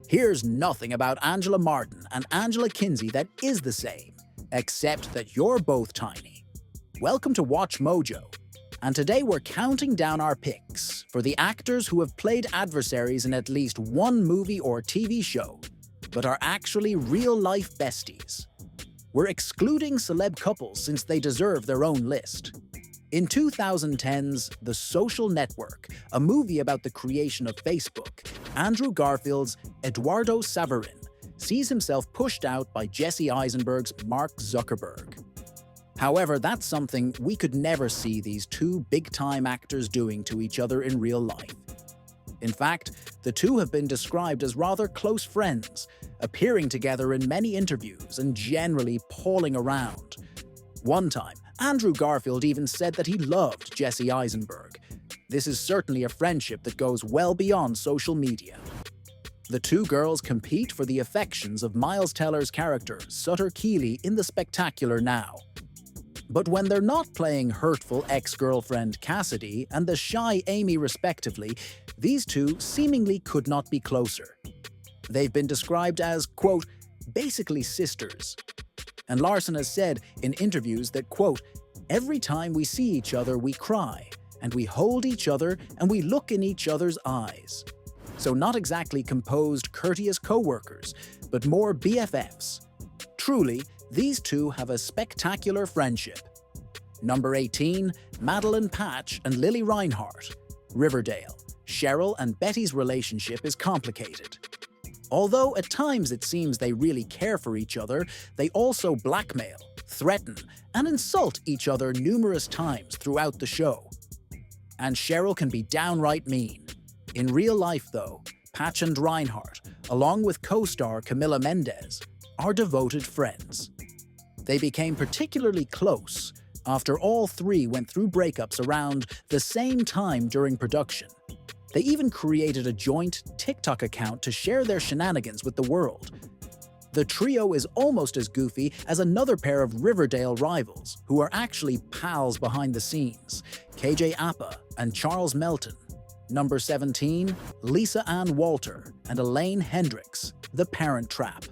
Here's nothing about Angela Martin and Angela Kinsey that is the same, except that you're both tiny. Welcome to Watch Mojo, and today we're counting down our picks for the actors who have played adversaries in at least one movie or TV show, but are actually real-life besties. We're excluding celeb couples since they deserve their own list. In 2010's The Social Network, a movie about the creation of Facebook, Andrew Garfield's Eduardo Saverin sees himself pushed out by Jesse Eisenberg's Mark Zuckerberg. However, that's something we could never see these two big-time actors doing to each other in real life. In fact, the two have been described as rather close friends, appearing together in many interviews and generally palling around. One time, Andrew Garfield even said that he loved Jesse Eisenberg. This is certainly a friendship that goes well beyond social media. The two girls compete for the affections of Miles Teller's character, Sutter Keeley, in The Spectacular Now. But when they're not playing hurtful ex-girlfriend Cassidy and the shy Amy respectively, these two seemingly could not be closer. They've been described as, quote, basically sisters. And Larson has said in interviews that, quote, every time we see each other we cry, and we hold each other and we look in each other's eyes. So not exactly composed, courteous co-workers, but more BFFs. Truly, these two have a spectacular friendship. Number 18, Madeline Patch and Lily Reinhart. Riverdale. Cheryl and Betty's relationship is complicated. Although at times it seems they really care for each other, they also blackmail, threaten, and insult each other numerous times throughout the show. And Cheryl can be downright mean. In real life, though, Patch and Reinhart, along with co-star Camila Mendes, are devoted friends. They became particularly close after all three went through breakups around the same time during production. They even created a joint TikTok account to share their shenanigans with the world. The trio is almost as goofy as another pair of Riverdale rivals, who are actually pals behind the scenes, KJ Apa and Charles Melton. Number 17, Lisa Ann Walter and Elaine Hendricks, The Parent Trap.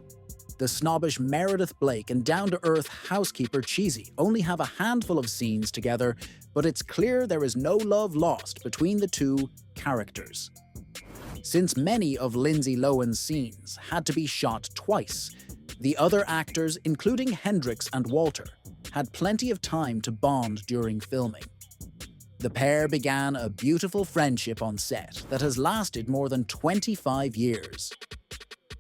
The snobbish Meredith Blake and down-to-earth housekeeper Cheesy only have a handful of scenes together, but it's clear there is no love lost between the two characters. Since many of Lindsay Lohan's scenes had to be shot twice, the other actors, including Hendricks and Walter, had plenty of time to bond during filming. The pair began a beautiful friendship on set that has lasted more than 25 years.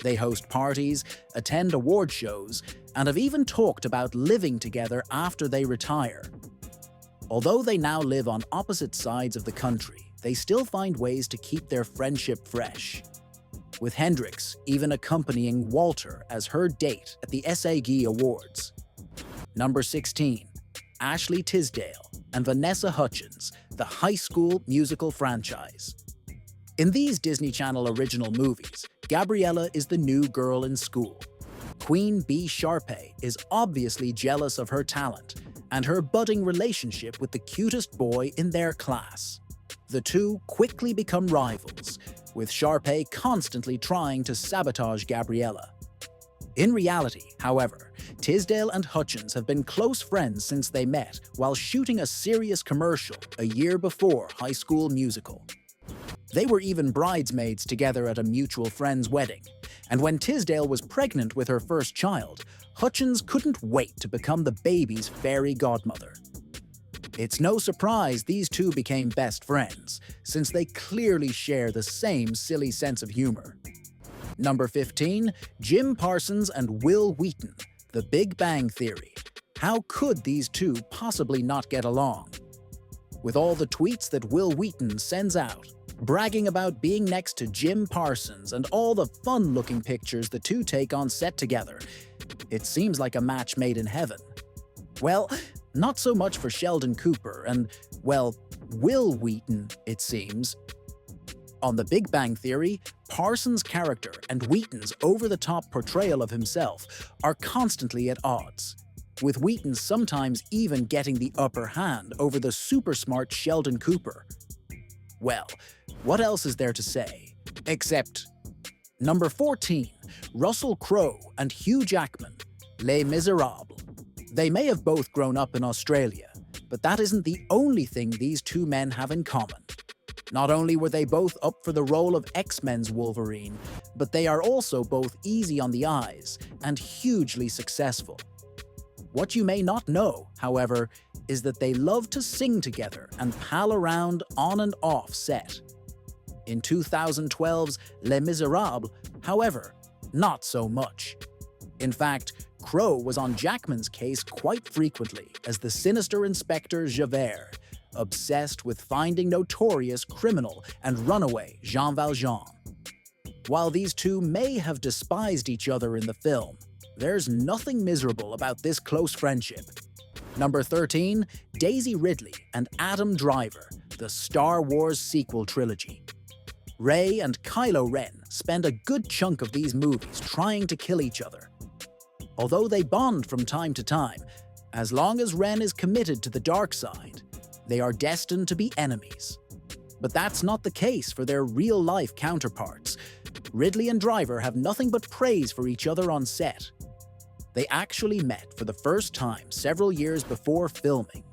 They host parties, attend award shows, and have even talked about living together after they retire. Although they now live on opposite sides of the country, they still find ways to keep their friendship fresh, with Hendricks even accompanying Walter as her date at the SAG Awards. Number 16, Ashley Tisdale and Vanessa Hudgens, the High School Musical franchise. In these Disney Channel original movies, Gabriella is the new girl in school. Queen Bee Sharpay is obviously jealous of her talent and her budding relationship with the cutest boy in their class. The two quickly become rivals, with Sharpay constantly trying to sabotage Gabriella. In reality, however, Tisdale and Hutchins have been close friends since they met while shooting a serious commercial a year before High School Musical. They were even bridesmaids together at a mutual friend's wedding, and when Tisdale was pregnant with her first child, Hutchins couldn't wait to become the baby's fairy godmother. It's no surprise these two became best friends, since they clearly share the same silly sense of humor. Number 15, Jim Parsons and Will Wheaton, The Big Bang Theory. How could these two possibly not get along? With all the tweets that Will Wheaton sends out, bragging about being next to Jim Parsons and all the fun-looking pictures the two take on set together, it seems like a match made in heaven. Well, not so much for Sheldon Cooper and, well, Will Wheaton, it seems. On The Big Bang Theory, Parsons' character and Wheaton's over-the-top portrayal of himself are constantly at odds, with Wheaton sometimes even getting the upper hand over the super-smart Sheldon Cooper. Well, what else is there to say? Except, Number 14. Russell Crowe and Hugh Jackman, Les Miserables. They may have both grown up in Australia, but that isn't the only thing these two men have in common. Not only were they both up for the role of X-Men's Wolverine, but they are also both easy on the eyes and hugely successful. What you may not know, however, is that they love to sing together and pal around on and off set. In 2012's Les Miserables, however, not so much. In fact, Crowe was on Jackman's case quite frequently as the sinister Inspector Javert, obsessed with finding notorious criminal and runaway Jean Valjean. While these two may have despised each other in the film, there's nothing miserable about this close friendship. Number 13. Daisy Ridley and Adam Driver, the Star Wars sequel trilogy. Rey and Kylo Ren spend a good chunk of these movies trying to kill each other. Although they bond from time to time, as long as Ren is committed to the dark side, they are destined to be enemies. But that's not the case for their real-life counterparts. Ridley and Driver have nothing but praise for each other on set. They actually met for the first time several years before filming,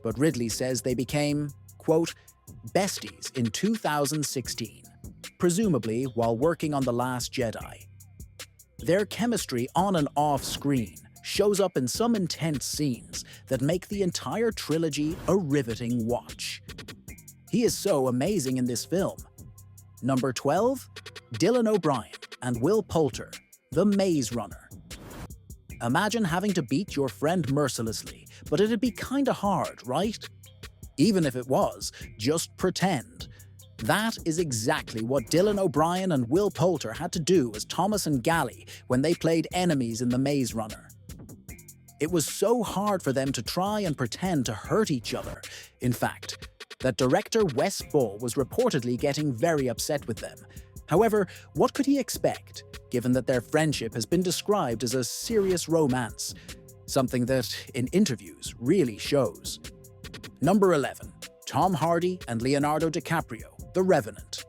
but Ridley says they became, quote, besties in 2016, presumably while working on The Last Jedi. Their chemistry on and off screen shows up in some intense scenes that make the entire trilogy a riveting watch. He is so amazing in this film. Number 12. Dylan O'Brien and Will Poulter, The Maze Runner. Imagine having to beat your friend mercilessly, but it'd be kinda hard, right? Even if it was, just pretend. That is exactly what Dylan O'Brien and Will Poulter had to do as Thomas and Gally when they played enemies in The Maze Runner. It was so hard for them to try and pretend to hurt each other, in fact, that director Wes Ball was reportedly getting very upset with them. However, what could he expect, given that their friendship has been described as a serious romance, something that, in interviews, really shows. Number 11. Tom Hardy and Leonardo DiCaprio, The Revenant.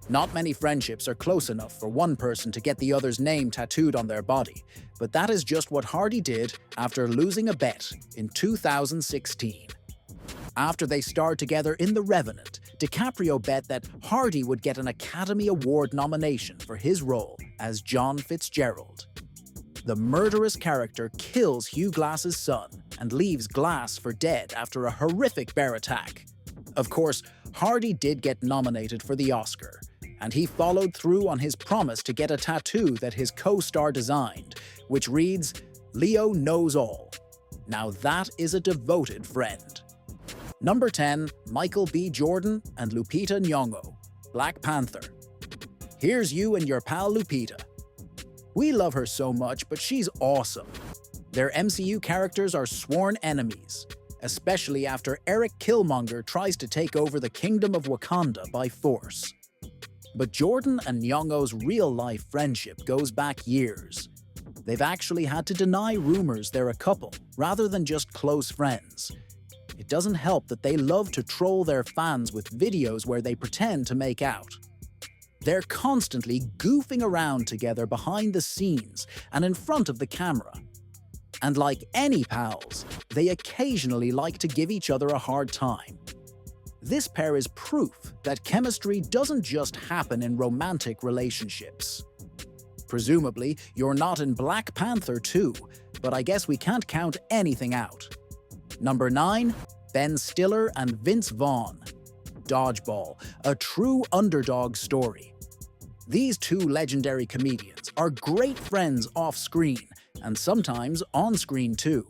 Not many friendships are close enough for one person to get the other's name tattooed on their body, but that is just what Hardy did after losing a bet in 2016. After they starred together in The Revenant, DiCaprio bet that Hardy would get an Academy Award nomination for his role as John Fitzgerald. The murderous character kills Hugh Glass's son and leaves Glass for dead after a horrific bear attack. Of course, Hardy did get nominated for the Oscar, and he followed through on his promise to get a tattoo that his co-star designed, which reads, "Leo knows all." Now that is a devoted friend. Number 10. Michael B. Jordan and Lupita Nyong'o, Black Panther. Here's you and your pal Lupita. We love her so much, but she's awesome. Their MCU characters are sworn enemies, especially after Eric Killmonger tries to take over the Kingdom of Wakanda by force. But Jordan and Nyong'o's real-life friendship goes back years. They've actually had to deny rumors they're a couple, rather than just close friends. It doesn't help that they love to troll their fans with videos where they pretend to make out. They're constantly goofing around together behind the scenes and in front of the camera. And like any pals, they occasionally like to give each other a hard time. This pair is proof that chemistry doesn't just happen in romantic relationships. Presumably, you're not in Black Panther too, but I guess we can't count anything out. Number 9. Ben Stiller and Vince Vaughn, Dodgeball, a true underdog story. These two legendary comedians are great friends off-screen, and sometimes on-screen too,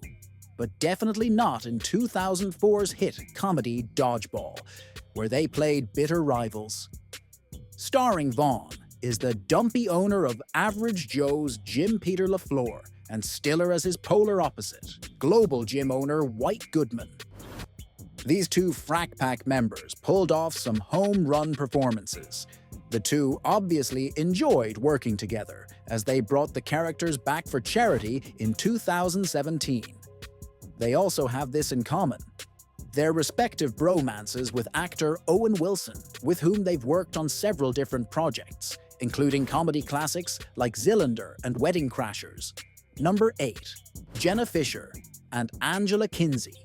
but definitely not in 2004's hit comedy Dodgeball, where they played bitter rivals. Starring Vaughn is the dumpy owner of Average Joe's Jim Peter LaFleur, and Stiller as his polar opposite, global gym owner White Goodman. These two Frak Pack members pulled off some home-run performances. The two obviously enjoyed working together, as they brought the characters back for charity in 2017. They also have this in common: their respective bromances with actor Owen Wilson, with whom they've worked on several different projects, including comedy classics like Zillander and Wedding Crashers. Number 8. Jenna Fisher and Angela Kinsey,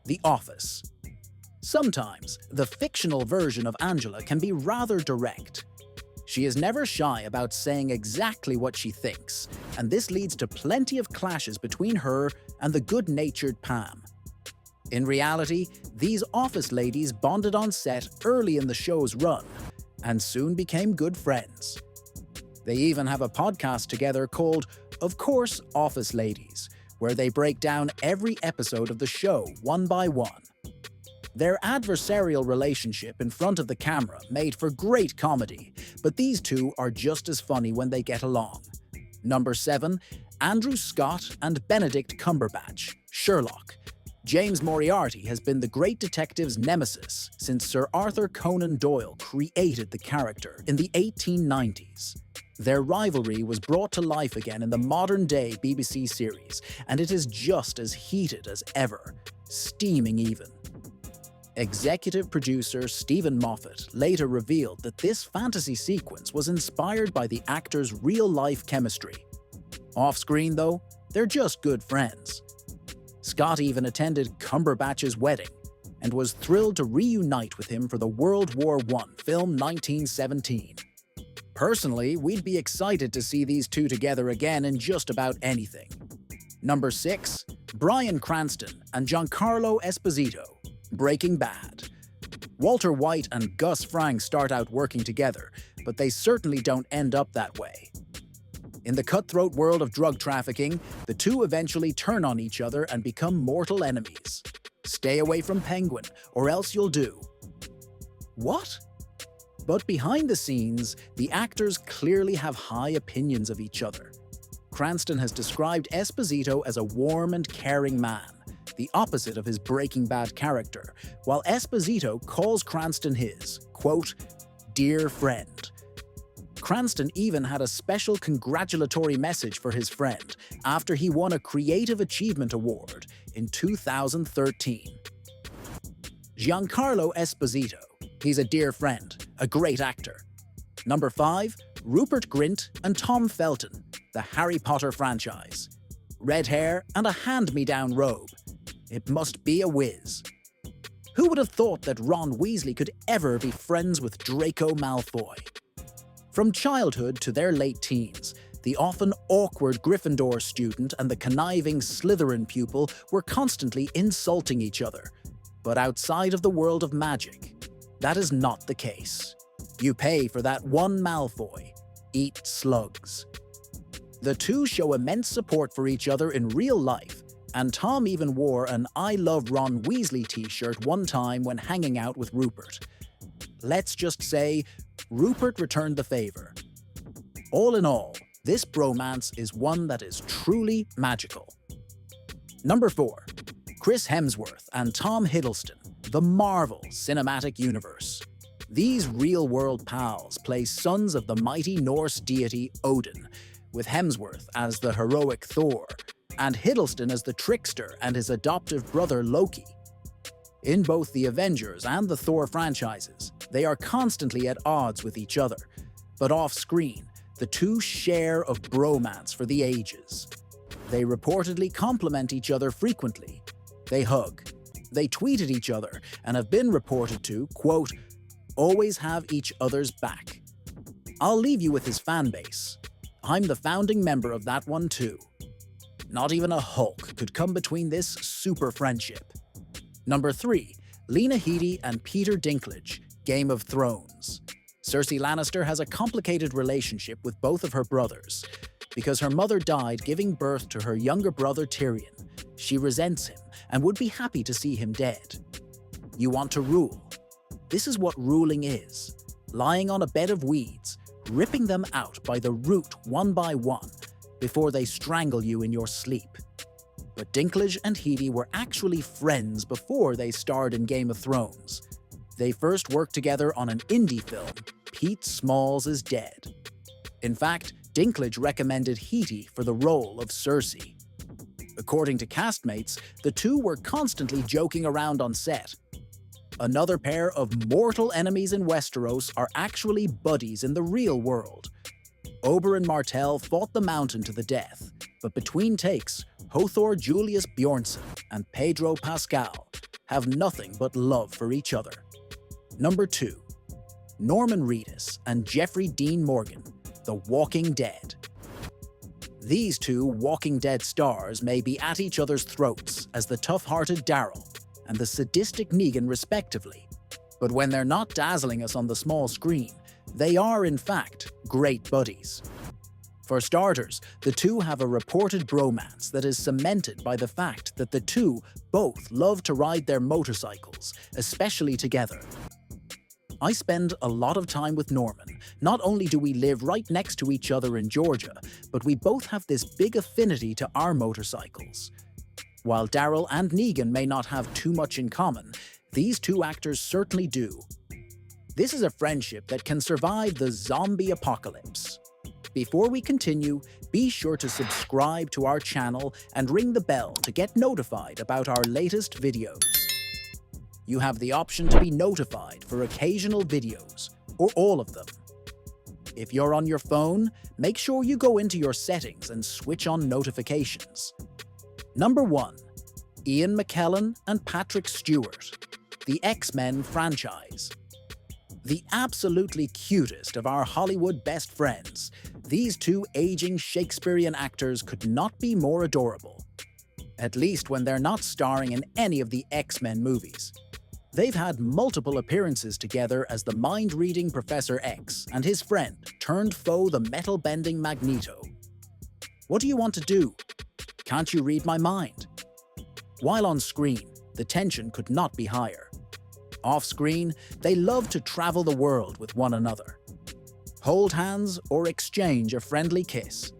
The Office. Sometimes, the fictional version of Angela can be rather direct. She is never shy about saying exactly what she thinks, and this leads to plenty of clashes between her and the good-natured Pam. In reality, these office ladies bonded on set early in the show's run, and soon became good friends. They even have a podcast together called, Of Course, Office Ladies, where they break down every episode of the show one by one. Their adversarial relationship in front of the camera made for great comedy, but these two are just as funny when they get along. Number 7. Andrew Scott and Benedict Cumberbatch, Sherlock. James Moriarty has been the great detective's nemesis since Sir Arthur Conan Doyle created the character in the 1890s. Their rivalry was brought to life again in the modern-day BBC series, and it is just as heated as ever, steaming even. Executive producer Stephen Moffat later revealed that this fantasy sequence was inspired by the actors' real-life chemistry. Off-screen, though, they're just good friends. Scott even attended Cumberbatch's wedding and was thrilled to reunite with him for the World War I film 1917. Personally, we'd be excited to see these two together again in just about anything. Number 6. Bryan Cranston and Giancarlo Esposito, Breaking Bad. Walter White and Gus Fring start out working together, but they certainly don't end up that way. In the cutthroat world of drug trafficking, the two eventually turn on each other and become mortal enemies. Stay away from Penguin, or else you'll do. What? But behind the scenes, the actors clearly have high opinions of each other. Cranston has described Esposito as a warm and caring man, the opposite of his Breaking Bad character, while Esposito calls Cranston his, quote, dear friend. Cranston even had a special congratulatory message for his friend after he won a Creative Achievement Award in 2013. Giancarlo Esposito. He's a dear friend, a great actor. Number 5. Rupert Grint and Tom Felton, the Harry Potter franchise. Red hair and a hand-me-down robe. It must be a whiz. Who would have thought that Ron Weasley could ever be friends with Draco Malfoy? From childhood to their late teens, the often awkward Gryffindor student and the conniving Slytherin pupil were constantly insulting each other. But outside of the world of magic, that is not the case. You pay for that one Malfoy. Eat slugs. The two show immense support for each other in real life, and Tom even wore an I Love Ron Weasley t-shirt one time when hanging out with Rupert. Let's just say, Rupert returned the favor. All in all, this bromance is one that is truly magical. Number 4. Chris Hemsworth and Tom Hiddleston, the Marvel Cinematic Universe. These real-world pals play sons of the mighty Norse deity Odin, with Hemsworth as the heroic Thor, and Hiddleston as the trickster and his adoptive brother Loki. In both the Avengers and the Thor franchises, they are constantly at odds with each other, but off-screen, the two share a bromance for the ages. They reportedly compliment each other frequently. They hug. They tweet at each other and have been reported to, quote, always have each other's back. I'll leave you with his fan base. I'm the founding member of that one too. Not even a Hulk could come between this super friendship. Number 3. Lena Headey and Peter Dinklage, Game of Thrones. Cersei Lannister has a complicated relationship with both of her brothers. Because her mother died giving birth to her younger brother Tyrion, she resents him and would be happy to see him dead. You want to rule. This is what ruling is. Lying on a bed of weeds, ripping them out by the root one by one, before they strangle you in your sleep. But Dinklage and Headey were actually friends before they starred in Game of Thrones. They first worked together on an indie film, Pete Smalls is Dead. In fact, Dinklage recommended Headey for the role of Cersei. According to castmates, the two were constantly joking around on set. Another pair of mortal enemies in Westeros are actually buddies in the real world, Ober and Martel fought the mountain to the death, but between takes, Hothor Julius Bjornsson and Pedro Pascal have nothing but love for each other. Number 2. Norman Reedus and Jeffrey Dean Morgan, The Walking Dead. These two Walking Dead stars may be at each other's throats as the tough-hearted Daryl and the sadistic Negan respectively, but when they're not dazzling us on the small screen, they are, in fact, great buddies. For starters, the two have a reported bromance that is cemented by the fact that the two both love to ride their motorcycles, especially together. I spend a lot of time with Norman. Not only do we live right next to each other in Georgia, but we both have this big affinity to our motorcycles. While Daryl and Negan may not have too much in common, these two actors certainly do. This is a friendship that can survive the zombie apocalypse. Before we continue, be sure to subscribe to our channel and ring the bell to get notified about our latest videos. You have the option to be notified for occasional videos, or all of them. If you're on your phone, make sure you go into your settings and switch on notifications. Number 1. Ian McKellen and Patrick Stewart, the X-Men franchise. The absolutely cutest of our Hollywood best friends, these two aging Shakespearean actors could not be more adorable. At least when they're not starring in any of the X-Men movies. They've had multiple appearances together as the mind-reading Professor X and his friend turned foe the metal-bending Magneto. What do you want to do? Can't you read my mind? While on screen, the tension could not be higher. Off-screen, they love to travel the world with one another. Hold hands or exchange a friendly kiss.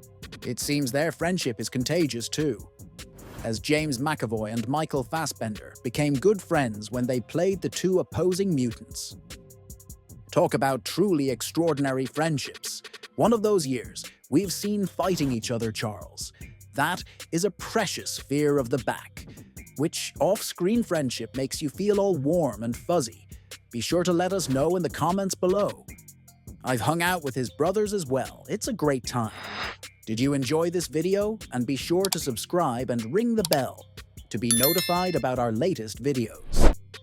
It seems their friendship is contagious too, as James McAvoy and Michael Fassbender became good friends when they played the two opposing mutants. Talk about truly extraordinary friendships. One of those years, we've seen fighting each other, Charles. That is a precious fear of the back. Which off-screen friendship makes you feel all warm and fuzzy? Be sure to let us know in the comments below. I've hung out with his brothers as well. It's a great time. Did you enjoy this video? And be sure to subscribe and ring the bell to be notified about our latest videos.